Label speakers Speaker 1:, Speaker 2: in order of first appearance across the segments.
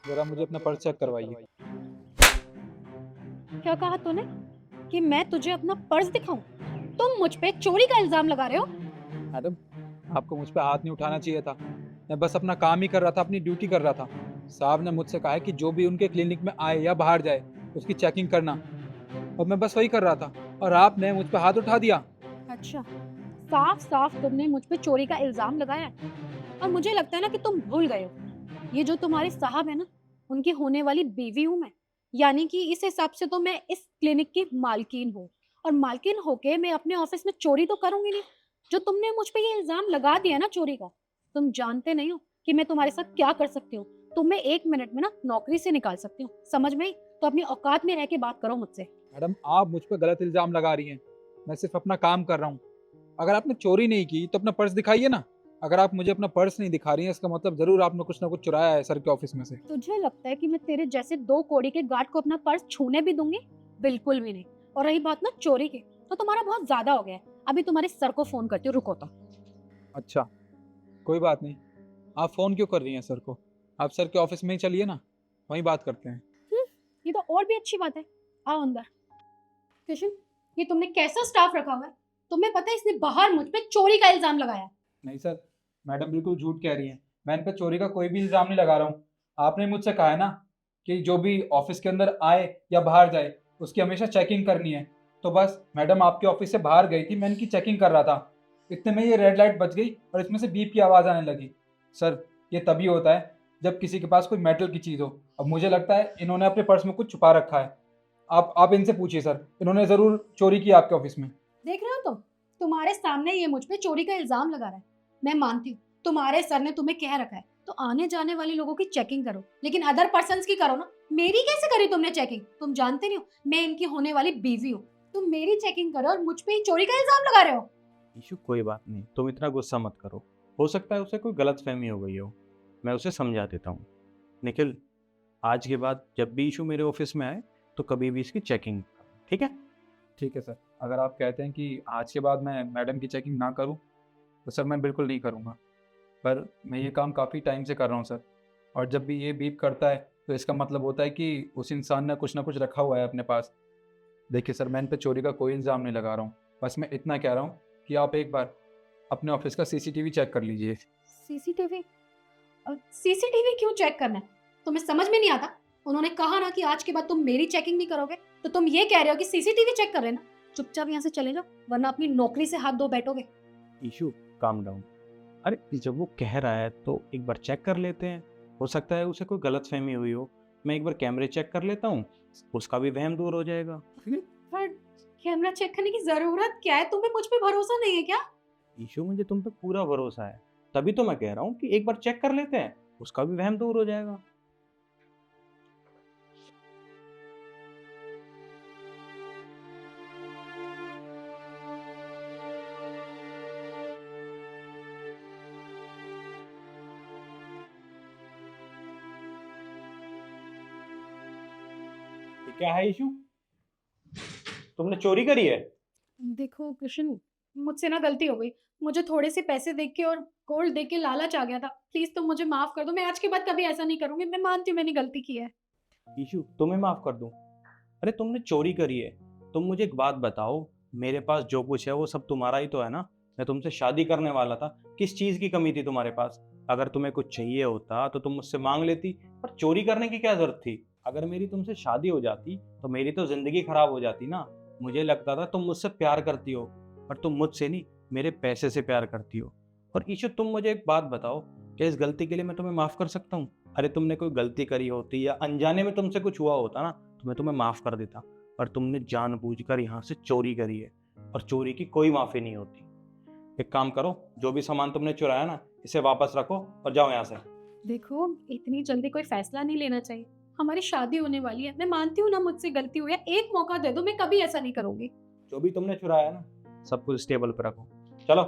Speaker 1: ज़रा मुझे अपना पर्स चेक करवाइए।
Speaker 2: क्या कहा तूने कि मैं तुझे अपना पर्स दिखाऊं? तुम मुझ पे चोरी का इल्जाम लगा रहे हो?
Speaker 1: मैडम, आपको मुझ पे हाथ नहीं उठाना चाहिए था। मैं बस अपना काम ही कर रहा था, अपनी ड्यूटी कर रहा था। साहब ने मुझसे कहा है कि जो भी उनके क्लिनिक में आए या बाहर जाए, उसकी चेकिंग करना, और मैं बस वही कर रहा था और आपने मुझ पे हाथ उठा दिया।
Speaker 2: अच्छा, साफ साफ तुमने मुझ पे चोरी का इल्जाम लगाया है। और मुझे लगता है ना कि तुम भूल गए हो, ये जो तुम्हारे साहब है ना, उनकी होने वाली बीवी हूं मैं। यानी कि इस हिसाब से तो मैं इस क्लिनिक की मालकिन हूँ। और मालकिन होके मैं अपने ऑफिस में चोरी तो करूंगी नहीं। जो तुमने मुझ पे ये इल्जाम लगा दिया ना चोरी का, तुम जानते नहीं हो कि मैं तुम्हारे साथ क्या कर सकती हूँ। तुम्हें 1 मिनट में ना नौकरी से निकाल सकती हूँ, समझ में आई? तो अपनी औकात में रह के बात करो मुझसे।
Speaker 1: मैडम, आप मुझ पे गलत इल्ज़ाम लगा रही हैं। मैं सिर्फ अपना काम कर रहा हूँ। अगर आपने चोरी नहीं की तो अपना पर्स दिखाइए ना। अगर आप मुझे अपना पर्स नहीं दिखा रही हैं, इसका मतलब ज़रूर आपने कुछ ना कुछ चुराया है सर के ऑफिस में से।
Speaker 2: तुझे लगता है कि मैं तेरे जैसे दो कोड़ी के गार्ड को अपना पर्स छूने भी दूंगी? बिल्कुल भी नहीं। और रही बात ना चोरी की, तो तुम्हारा बहुत ज्यादा हो गया है। अभी तुम्हारे सर को फोन करती हूँ, रुको तो।
Speaker 1: अच्छा, कोई बात नहीं। आप फ़ोन क्यों कर रही हैं सर को? आप सर के ऑफिस में ही चलिए ना, वहीं बात करते हैं।
Speaker 2: हम्म, ये तो और भी अच्छी बात है। आओ अंदर। किशन, ये तुमने कैसा स्टाफ रखा हुआ है? तुम्हें पता है इसने बाहर मुझ पे चोरी का इल्जाम लगाया है।
Speaker 1: नहीं सर, मैडम बिल्कुल झूठ कह रही हैं। मैं इन पे चोरी का कोई भी इल्ज़ाम नहीं लगा रहा हूँ। आपने मुझसे कहा है ना कि जो भी ऑफिस के अंदर आए या बाहर जाए, उसकी हमेशा चेकिंग करनी है। तो बस मैडम आपके ऑफिस से बाहर गई थी, मैं इनकी चेकिंग कर रहा था। इतने में ये रेड लाइट बच गई और इसमें से बीप की आवाज़ आने लगी। सर, ये तभी होता है जब किसी के पास कोई मेटल की चीज़ हो। अब मुझे लगता है इन्होंने अपने पर्स में कुछ छुपा रखा है। आप इनसे पूछिए सर, इन्होंने ज़रूर चोरी की आपके ऑफिस में।
Speaker 2: देख रहे हो तुम, तुम्हारे सामने ये मुझ पे चोरी का इल्जाम लगा रहा है। मैं मानती हूँ तुम्हारे सर ने तुम्हें कह रखा है तो आने जाने वाले लोगों की चेकिंग करो, लेकिन अदर पर्सन की करो ना। मेरी कैसे करी तुमने चेकिंग? तुम जानते नहीं हो मैं इनकी होने वाली बीवी हूँ। तुम मेरी चेकिंग करो और मुझ पे ही चोरी का इल्जाम लगा रहे हो।
Speaker 3: इशू कोई बात नहीं, तुम इतना गुस्सा मत करो। हो सकता है उसे कोई गलतफहमी हो गई हो। मैं उसे समझा देता हूँ। निखिल, आज के बाद जब भी इशू मेरे ऑफिस में आए तो कभी भी इसकी चेकिंग, ठीक है?
Speaker 1: ठीक है सर, अगर आप कहते हैं कि आज के बाद मैं मैडम की चेकिंग ना करूं, तो सर मैं बिल्कुल नहीं करूंगा। पर मैं ये काम काफ़ी टाइम से कर रहा हूं सर, और जब भी ये बीप करता है तो इसका मतलब होता है कि उस इंसान ने कुछ ना कुछ रखा हुआ है अपने पास। देखिए सर, मैं इन पे चोरी का कोई इल्ज़ाम नहीं लगा रहा हूँ। बस मैं इतना कह रहा हूँ कि आप एक बार अपने ऑफिस का सीसीटीवी चेक कर लीजिए।
Speaker 2: सीसीटीवी? सीसीटीवी क्यों चेक करना है? तुम्हें समझ में नहीं आता? उन्होंने कहा ना कि आज के बाद तुम मेरी चेकिंग नहीं करोगे, तो तुम ये कह रहे हो कि सीसीटीवी चेक कर रहे ना? चुपचाप यहाँ से चले जाओ, वरना अपनी नौकरी से हाथ धो बैठोगे।
Speaker 3: Issue, calm down. अरे जब वो कह रहा है तो एक बार चेक कर लेते हैं। हो सकता है उसे कोई गलतफहमी हुई हो। मैं एक बार कैमरे चेक कर लेता हूँ, उसका भी वहम दूर हो जाएगा।
Speaker 2: पर कैमरा चेक करने की जरूरत क्या है? तुम्हें मुझ पे भरोसा नहीं है क्या?
Speaker 3: इशू, मुझे तुम पे पूरा भरोसा है। तभी तो मैं कह रहा हूँ कि एक बार चेक कर लेते हैं, उसका भी वहम दूर हो जाएगा। ये क्या है इशू? तुमने चोरी करी है?
Speaker 2: देखो कृष्ण, मुझसे ना गलती हो गई। मुझे थोड़े से पैसे देख के और गोल्ड देख के लालच आ गया था। प्लीज तुम मुझे माफ कर दो, मैं आज के बाद कभी ऐसा नहीं करूंगी। मैं मानती हूँ मैंने गलती की है।
Speaker 3: ईशु, तुम्हें माफ कर दूं? अरे तुमने चोरी करी है। तुम मुझे एक बात बताओ, मेरे पास जो कुछ है वो सब तुम्हारा ही तो है ना? मैं तुमसे शादी करने वाला था। किस चीज की कमी थी तुम्हारे पास? अगर तुम्हें कुछ चाहिए होता तो तुम मुझसे मांग लेती। पर चोरी करने की क्या जरूरत थी? अगर मेरी तुमसे शादी हो जाती तो मेरी तो जिंदगी खराब हो जाती ना। मुझे लगता था तुम मुझसे प्यार करती हो, पर तुम मुझसे नहीं, मेरे पैसे से प्यार करती हो। और ईशु, तुम मुझे एक बात बताओ, क्या इस गलती के लिए मैं तुम्हें माफ कर सकता हूँ? अरे तुमने कोई गलती करी होती या अनजाने में तुमसे कुछ हुआ होता ना, तो मैं तुम्हें माफ कर देता। पर तुमने जानबूझकर यहाँ से चोरी करी है, और चोरी की कोई माफी नहीं होती। एक काम करो, जो भी सामान तुमने चुराया ना, इसे वापस रखो और जाओ यहाँ से।
Speaker 2: देखो, इतनी जल्दी कोई फैसला नहीं लेना चाहिए। हमारी शादी होने वाली है। मैं मानती हूँ ना मुझसे गलती हुई है, एक मौका दे दो, मैं कभी ऐसा नहीं करूंगी।
Speaker 3: जो भी तुमने चुराया ना, सब कुछ टेबल पे रखो। चलो।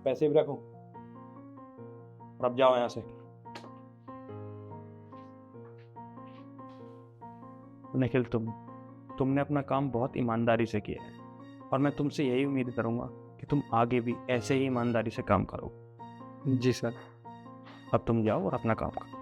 Speaker 3: पैसे भी रखो, और अब जाओ यहाँ से। निखिल, तुमने अपना काम बहुत ईमानदारी से किया है, और मैं तुमसे यही उम्मीद करूंगा कि तुम आगे भी ऐसे ही ईमानदारी से काम करो।
Speaker 1: जी सर।
Speaker 3: अब तुम जाओ और अपना काम करो।